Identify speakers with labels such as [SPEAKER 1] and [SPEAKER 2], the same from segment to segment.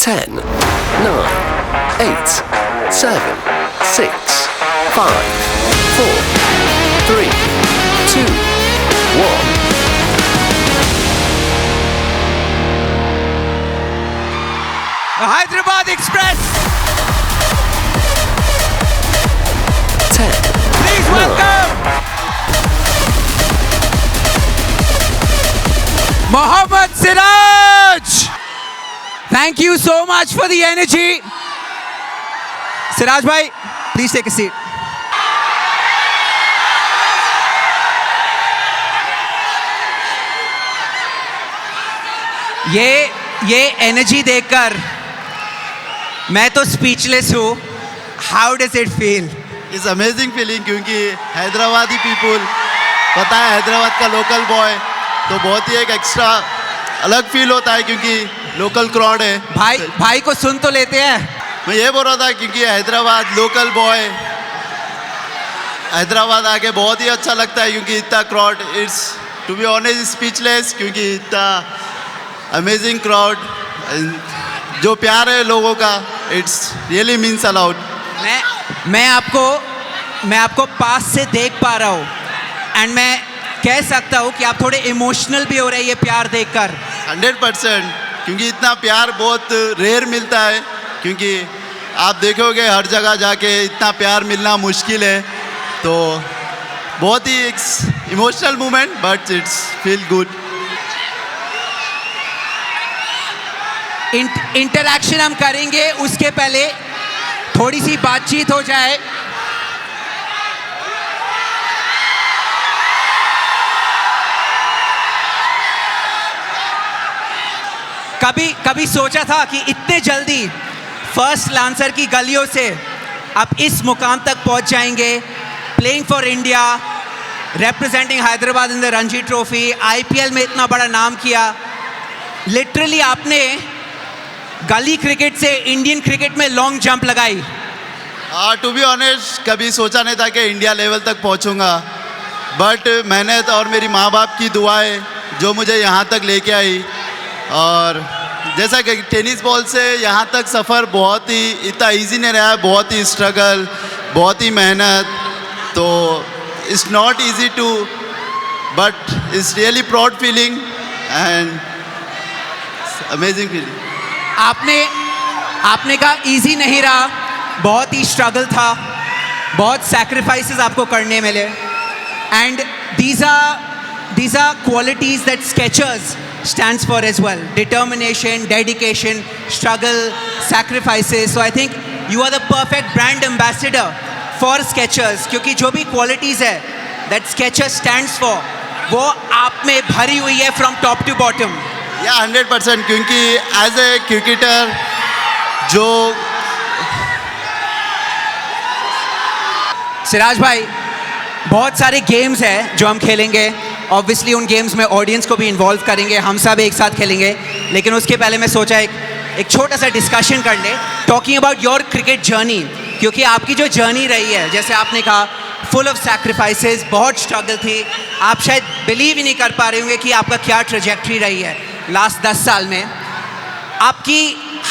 [SPEAKER 1] 10, 9, 8, 7, 6, 5, 4, 3, 2, 1.
[SPEAKER 2] The Hyderabad Express.
[SPEAKER 1] 10,
[SPEAKER 2] Please welcome Mohammad Siraj. Thank you so much for the energy. Siraj bhai, please take a seat. ये energy देखकर मैं तो speechless हूँ. How does it feel?
[SPEAKER 3] It's amazing feeling क्योंकि Hyderabadi people, पता है हैदराबाद का local boy, तो बहुत ही एक एक्स्ट्रा अलग फील होता है क्योंकि लोकल क्राउड है.
[SPEAKER 2] भाई को सुन तो लेते हैं.
[SPEAKER 3] मैं ये बोल रहा था क्योंकि हैदराबाद लोकल बॉय, हैदराबाद आके बहुत ही अच्छा लगता है क्योंकि इतना crowd, it's to be honest speechless क्योंकि इतना अमेजिंग क्राउड, जो प्यार है लोगों का, इट्स रियली मीन्स अलाउड.
[SPEAKER 2] मैं आपको पास से देख पा रहा हूँ एंड मैं कह सकता हूँ कि आप थोड़े इमोशनल भी हो रहे हैं ये प्यार देखकर.
[SPEAKER 3] 100%, क्योंकि इतना प्यार बहुत रेयर मिलता है. क्योंकि आप देखोगे हर जगह जाके इतना प्यार मिलना मुश्किल है. तो बहुत ही emotional moment, but it's feel good.
[SPEAKER 2] Interaction हम करेंगे, उसके पहले थोड़ी सी बातचीत हो जाए. कभी सोचा था कि इतने जल्दी फर्स्ट लांसर की गलियों से आप इस मुकाम तक पहुंच जाएंगे, playing for India, representing Hyderabad in the Ranji trophy, IPL में इतना बड़ा नाम किया. लिटरली आपने गली क्रिकेट से इंडियन क्रिकेट में लॉन्ग जंप लगाई.
[SPEAKER 3] टू बी ऑनेस्ट कभी सोचा नहीं था कि इंडिया लेवल तक पहुंचूंगा, बट मेहनत और मेरी माँ बाप की दुआएं जो मुझे यहाँ तक लेके आई. और जैसा कि टेनिस बॉल से यहाँ तक सफ़र बहुत ही इतना इजी नहीं रहा है, बहुत ही स्ट्रगल, बहुत ही मेहनत. तो it's not easy to, but it's really proud feeling and amazing feeling.
[SPEAKER 2] आपने कहा इजी नहीं रहा, बहुत ही स्ट्रगल था, बहुत सैक्रिफाइसेस आपको करने मिले. And these are qualities that Skechers stands for as well. Determination, dedication, struggle, sacrifices. So I think you are the perfect brand ambassador for Skechers, क्योंकि जो भी qualities है that Skechers stands for, वो आप में भरी हुई है from top to bottom.
[SPEAKER 3] Yeah, 100%, क्योंकि as a cricketer जो
[SPEAKER 2] सिराज भाई, बहुत सारे गेम्स हैं जो हम खेलेंगे. ऑब्वियसली उन गेम्स में ऑडियंस को भी इन्वॉल्व करेंगे, हम सब एक साथ खेलेंगे. लेकिन उसके पहले मैं सोचा एक छोटा सा डिस्कशन कर ले, talking about your cricket journey. क्योंकि आपकी जो जर्नी रही है, जैसे आपने कहा, फुल ऑफ सैक्रिफाइसेस, बहुत स्ट्रगल थी. आप शायद बिलीव ही नहीं कर पा रहे होंगे कि आपका क्या ट्रेजेक्ट्री रही है लास्ट 10 साल में. आपकी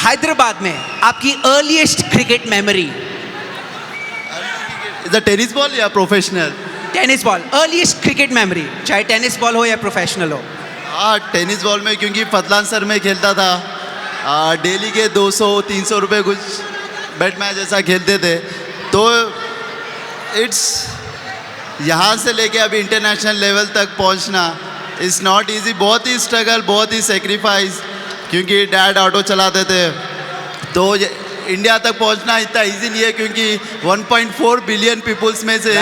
[SPEAKER 2] हैदराबाद में आपकी earliest cricket memory?
[SPEAKER 3] Is a tennis ball या professional?
[SPEAKER 2] Tennis ball. Earliest cricket memory, चाहे टेनिस बॉल हो या प्रोफेशनल हो.
[SPEAKER 3] टेनिस बॉल में क्योंकि फतलान सर में खेलता था, डेली के 200-300 रुपये कुछ बैट मैच ऐसा खेलते थे. तो इट्स यहाँ से लेके अभी इंटरनेशनल लेवल तक पहुँचना इज़ नॉट इजी. बहुत ही स्ट्रगल, बहुत ही सेक्रीफाइस, क्योंकि डैड ऑटो चलाते थे. तो इंडिया तक पहुँचना इतना ईजी नहीं है क्योंकि 1.4 बिलियन पीपल्स में से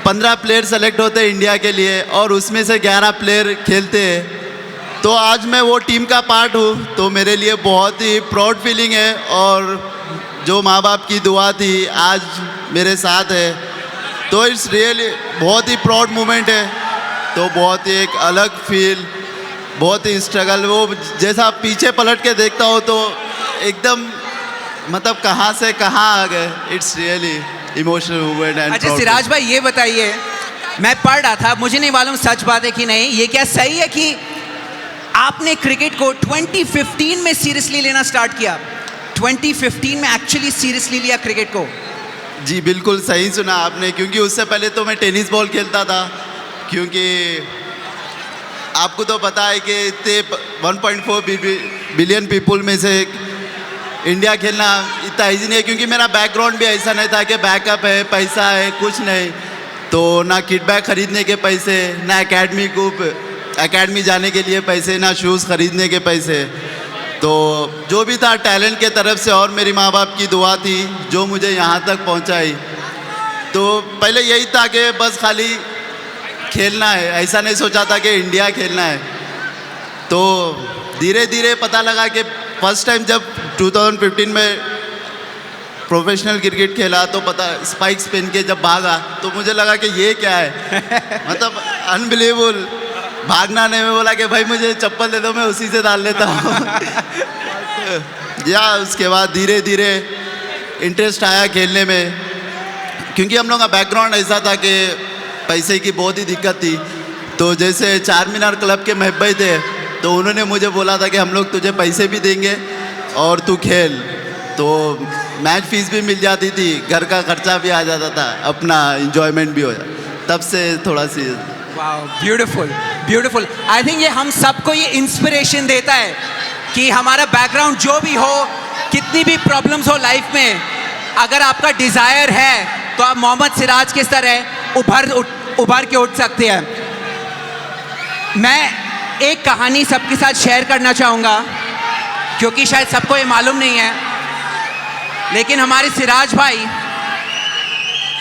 [SPEAKER 3] 15 प्लेयर सेलेक्ट होते हैं इंडिया के लिए और उसमें से 11 प्लेयर खेलते हैं. तो आज मैं वो टीम का पार्ट हूँ, तो मेरे लिए बहुत ही प्राउड फीलिंग है. और जो माँ बाप की दुआ थी आज मेरे साथ है, तो इट्स रियली बहुत ही प्राउड मोमेंट है. तो बहुत ही एक अलग फील, बहुत ही स्ट्रगल. वो जैसा पीछे पलट के देखता हो तो एकदम मतलब कहाँ से कहाँ आ गए. It's really emotional movement.
[SPEAKER 2] अच्छा सिराज भाई, ये बताइए, मैं पढ़ रहा था, मुझे नहीं मालूम सच बात है कि नहीं, ये क्या सही है कि आपने क्रिकेट को 2015 में सीरियसली लेना स्टार्ट किया? 2015 में एक्चुअली सीरियसली लिया क्रिकेट को?
[SPEAKER 3] जी बिल्कुल सही सुना आपने, क्योंकि उससे पहले तो मैं टेनिस बॉल खेलता था। क्योंकि आपको तो पता है कि इतने 1.4 बिलियन पीपल में से इंडिया खेलना इतना ईजी नहीं है, क्योंकि मेरा बैकग्राउंड भी ऐसा नहीं था कि बैकअप है, पैसा है, कुछ नहीं। तो ना किट बैग खरीदने के पैसे, ना एकेडमी जाने के लिए पैसे, ना शूज़ खरीदने के पैसे। तो जो भी था टैलेंट के तरफ से और मेरी माँ बाप की दुआ थी जो मुझे यहाँ तक पहुँचाई। तो पहले यही था कि बस खाली खेलना है, ऐसा नहीं सोचा था कि इंडिया खेलना है। तो धीरे धीरे पता लगा कि फर्स्ट टाइम जब 2015 में प्रोफेशनल क्रिकेट खेला तो पता स्पाइक्स पहन के जब भागा तो मुझे लगा कि ये क्या है, मतलब अनबिलीवेबल। भागना नहीं, मैं बोला कि भाई मुझे चप्पल दे दो, मैं उसी से डाल लेता हूँ। या उसके बाद धीरे धीरे इंटरेस्ट आया खेलने में, क्योंकि हम लोग का बैकग्राउंड ऐसा था कि पैसे की बहुत ही दिक्कत थी। तो जैसे चार मीनार क्लब के महबई थे, तो उन्होंने मुझे बोला था कि हम लोग तुझे पैसे भी देंगे और तू खेल। तो मैच फीस भी मिल जाती थी, घर का खर्चा भी आ जाता था, अपना इंजॉयमेंट भी हो जाता। तब से थोड़ा सी
[SPEAKER 2] wow, beautiful beautiful. I think ये हम सबको ये इंस्पिरेशन देता है कि हमारा बैकग्राउंड जो भी हो, कितनी भी प्रॉब्लम्स हो लाइफ में, अगर आपका डिज़ायर है तो आप मोहम्मद सिराज के तरह उभर के उठ सकते हैं। मैं एक कहानी सबके साथ शेयर करना चाहूँगा, क्योंकि शायद सबको ये मालूम नहीं है, लेकिन हमारे सिराज भाई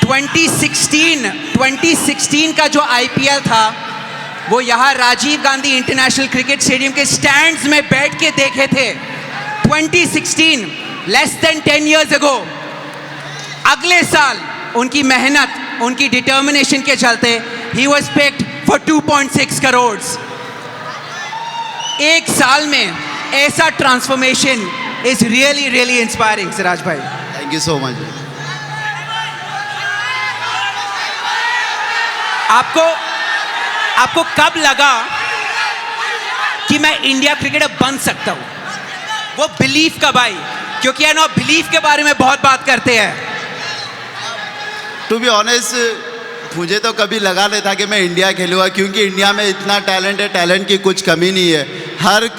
[SPEAKER 2] 2016 का जो IPL था वो यहाँ Rajiv Gandhi international cricket stadium के स्टैंड्स में बैठ के देखे थे। 2016, लेस देन 10 years ago। अगले साल उनकी मेहनत, उनकी डिटर्मिनेशन के चलते he was picked for 2.6 crore. एक साल में ऐसा transformation is really really inspiring. Siraj भाई,
[SPEAKER 3] थैंक यू सो मच।
[SPEAKER 2] आपको कब लगा कि मैं इंडिया क्रिकेटर बन सकता हूं? वो बिलीफ कब आई? क्योंकि यार बिलीफ के बारे में बहुत बात करते हैं।
[SPEAKER 3] टू बी ऑनेस्ट, मुझे तो कभी लगा नहीं था कि मैं इंडिया खेलूँगा, क्योंकि इंडिया में इतना टैलेंट है, टैलेंट की कुछ कमी नहीं है। हर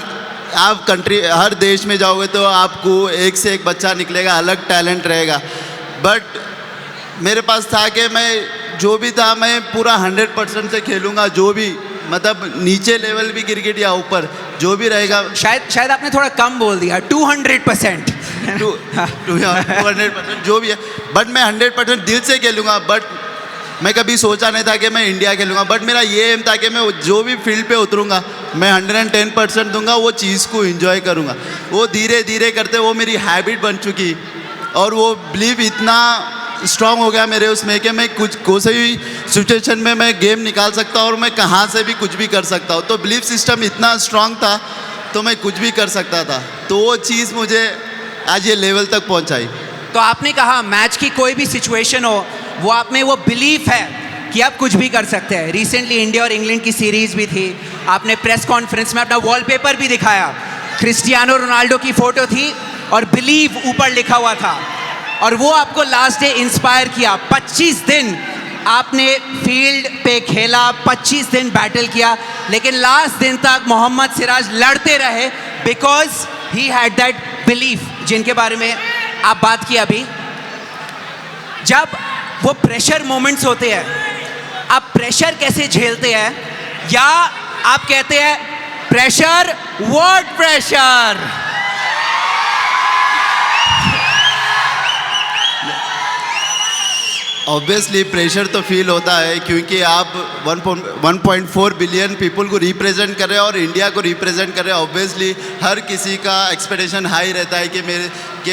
[SPEAKER 3] देश में जाओगे तो आपको एक से एक बच्चा निकलेगा, अलग टैलेंट रहेगा। बट मेरे पास था कि मैं जो भी था मैं पूरा 100% से खेलूँगा, जो भी मतलब नीचे लेवल भी क्रिकेट या ऊपर जो भी रहेगा।
[SPEAKER 2] शायद आपने थोड़ा कम बोल दिया, 200%।
[SPEAKER 3] 200% जो भी है, बट मैं 100% दिल से खेलूँगा। बट मैं कभी सोचा नहीं था कि मैं इंडिया खेलूँगा, बट मेरा ये एम था कि मैं जो भी फील्ड पे उतरूँगा मैं 110% दूंगा, वो चीज़ को एंजॉय करूँगा। वो धीरे धीरे करते वो मेरी हैबिट बन चुकी, और वो बिलीव इतना स्ट्रांग हो गया मेरे उसमें कि मैं कोई भी सिचुएशन में मैं गेम निकाल सकता हूँ और मैं कहाँ से भी कुछ भी कर सकता हूँ। तो बिलीफ सिस्टम इतना स्ट्रांग था तो मैं कुछ भी कर सकता था। तो वो चीज़ मुझे आज ये लेवल तक पहुँचाई।
[SPEAKER 2] तो आपने कहा मैच की कोई भी सिचुएशन हो, वो आप में वो बिलीफ है कि आप कुछ भी कर सकते हैं। रिसेंटली इंडिया और इंग्लैंड की सीरीज़ भी थी, आपने प्रेस कॉन्फ्रेंस में अपना वॉलपेपर भी दिखाया, क्रिस्टियानो रोनाल्डो की फ़ोटो थी और बिलीव ऊपर लिखा हुआ था, और वो आपको लास्ट डे इंस्पायर किया। 25 दिन आपने फील्ड पे खेला, 25 दिन बैटल किया, लेकिन लास्ट दिन तक मोहम्मद सिराज लड़ते रहे because he had that belief, जिनके बारे में आप बात की अभी। जब वो प्रेशर मोमेंट्स होते हैं, आप प्रेशर कैसे झेलते हैं? या आप कहते हैं pressure, what pressure?
[SPEAKER 3] Obviously pressure तो फील होता है, क्योंकि आप 1.4 बिलियन पीपल को रिप्रेजेंट कर रहे हैं और इंडिया को रिप्रेजेंट कर रहे हैं। ऑब्वियसली हर किसी का एक्सपेक्टेशन हाई रहता है कि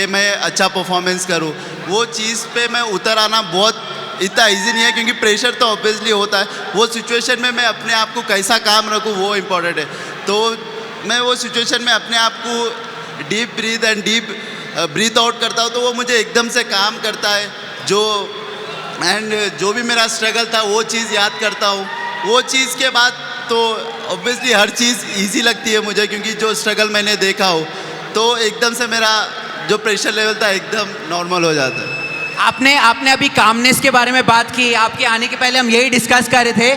[SPEAKER 3] मैं अच्छा परफॉर्मेंस करूं। वो चीज़ पे मैं उतर आना बहुत इतना इजी नहीं है, क्योंकि प्रेशर तो ऑब्वियसली होता है। वो सिचुएशन में मैं अपने आप को कैसा काम रखूँ वो इम्पोर्टेंट है। तो मैं वो सिचुएशन में अपने आप को डीप ब्रीथ आउट करता हूँ, तो वो मुझे एकदम से काम करता है। जो भी मेरा स्ट्रगल था वो चीज़ याद करता हूँ। वो चीज़ के बाद तो ऑब्वियसली हर चीज़ इजी लगती है मुझे, क्योंकि जो स्ट्रगल मैंने देखा हो, तो एकदम से मेरा जो प्रेशर लेवल था एकदम नॉर्मल हो जाता है।
[SPEAKER 2] आपने अभी कामनेस के बारे में बात की। आपके आने के पहले हम यही डिस्कस कर रहे थे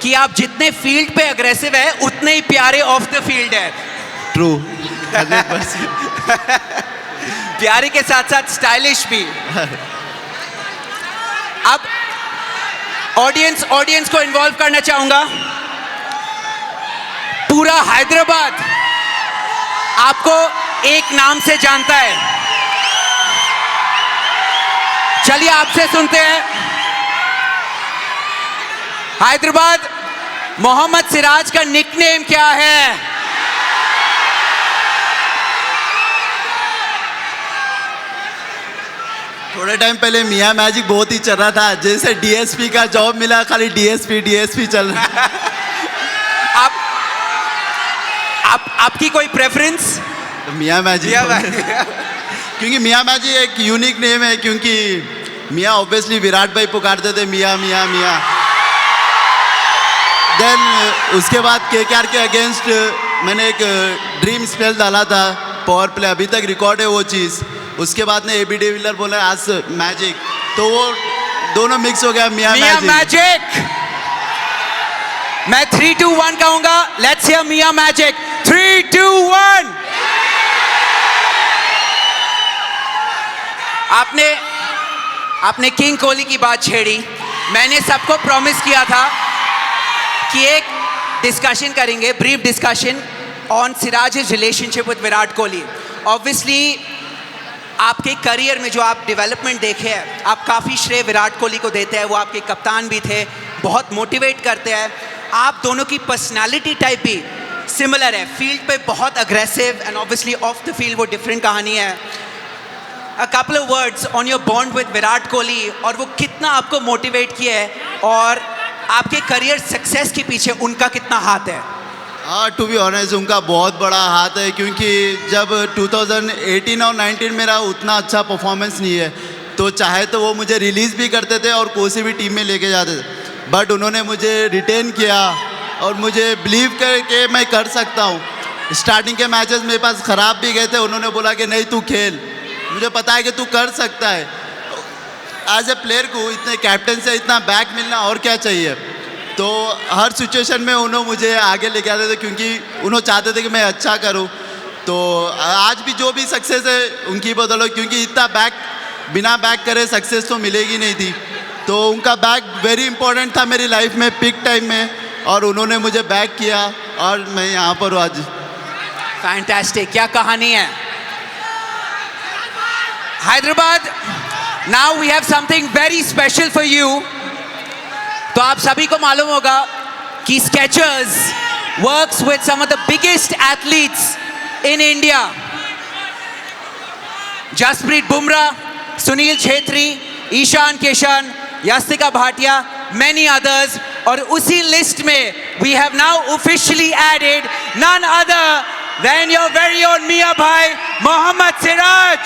[SPEAKER 2] कि आप जितने फील्ड पे अग्रेसिव है उतने ही प्यारे ऑफ द फील्ड है।
[SPEAKER 3] ट्रू 100%।
[SPEAKER 2] प्यारे के साथ साथ स्टाइलिश भी। अब ऑडियंस को इन्वॉल्व करना चाहूंगा। पूरा हैदराबाद आपको एक नाम से जानता है। चलिए आपसे सुनते हैं। हैदराबाद, मोहम्मद सिराज का निकनेम क्या है?
[SPEAKER 3] थोड़े टाइम पहले मियां मैजिक बहुत ही चल रहा था, जैसे डीएसपी का जॉब मिला खाली डीएसपी चल रहा है।
[SPEAKER 2] आपकी कोई प्रेफरेंस?
[SPEAKER 3] मियां मैजिक। क्योंकि मियां मैजिक एक यूनिक नेम है, क्योंकि मियां ऑब्वियसली विराट भाई पुकारते थे मियां मियां मियां। देन उसके बाद केकेआर के अगेंस्ट मैंने एक ड्रीम स्पेल डाला था, पावर प्ले, अभी तक रिकॉर्ड है वो चीज़। उसके बाद ने एबी डिविलियर बोला आज मैजिक, तो वो दोनों मिक्स हो गया मियां
[SPEAKER 2] मैजिक। मैं 3, 2, 1 कहूंगा। Let's hear Miyan magic. 3, 2, 1। आपने किंग कोहली की बात छेड़ी। मैंने सबको प्रॉमिस किया था कि एक डिस्कशन करेंगे, brief discussion on Siraj relationship with Virat Kohli. Obviously आपके करियर में जो आप डेवलपमेंट देखे हैं, आप काफ़ी श्रेय विराट कोहली को देते हैं। वो आपके कप्तान भी थे, बहुत मोटिवेट करते हैं। आप दोनों की पर्सनालिटी टाइप भी सिमिलर है। फील्ड पे बहुत aggressive and obviously of the field वो डिफरेंट कहानी है। A couple of words on your bond with Virat Kohli और वो कितना आपको मोटिवेट किया है और आपके करियर सक्सेस के पीछे उनका कितना हाथ है?
[SPEAKER 3] हाँ, टू बी ऑनेस्ट उनका बहुत बड़ा हाथ है, क्योंकि जब 2018 और 19 मेरा उतना अच्छा परफॉर्मेंस नहीं है, तो चाहे तो वो मुझे रिलीज़ भी करते थे और कोई भी टीम में लेके जाते थे, बट उन्होंने मुझे रिटेन किया और मुझे बिलीव करके मैं कर सकता हूँ। स्टार्टिंग के मैचेस मेरे पास ख़राब भी गए थे, उन्होंने बोला कि नहीं तू खेल, मुझे पता है कि तू कर सकता है। एज ए प्लेयर को इतने कैप्टन से इतना बैक मिलना और क्या चाहिए। तो हर सिचुएशन में उन्होंने मुझे आगे लेके आते थे, क्योंकि उन्होंने चाहते थे कि मैं अच्छा करूं। तो आज भी जो भी सक्सेस है उनकी बदौलत, क्योंकि इतना बैक बिना बैक करे सक्सेस तो मिलेगी नहीं थी। तो उनका बैक वेरी इंपॉर्टेंट था मेरी लाइफ में पिक टाइम में, और उन्होंने मुझे बैक किया और मैं यहाँ पर हूँ आज।
[SPEAKER 2] फैंटास्टिक, क्या कहानी है। Hyderabad, now we have something very special for you. तो आप सभी को मालूम होगा कि Skechers works with some of the biggest athletes in India. Jasprit Bumrah, Sunil Chhetri, Ishan Kishan, Yastika Bhatia, many others। और उसी लिस्ट में we have now officially added none other than your very own Mia Bhai, Mohammad Siraj।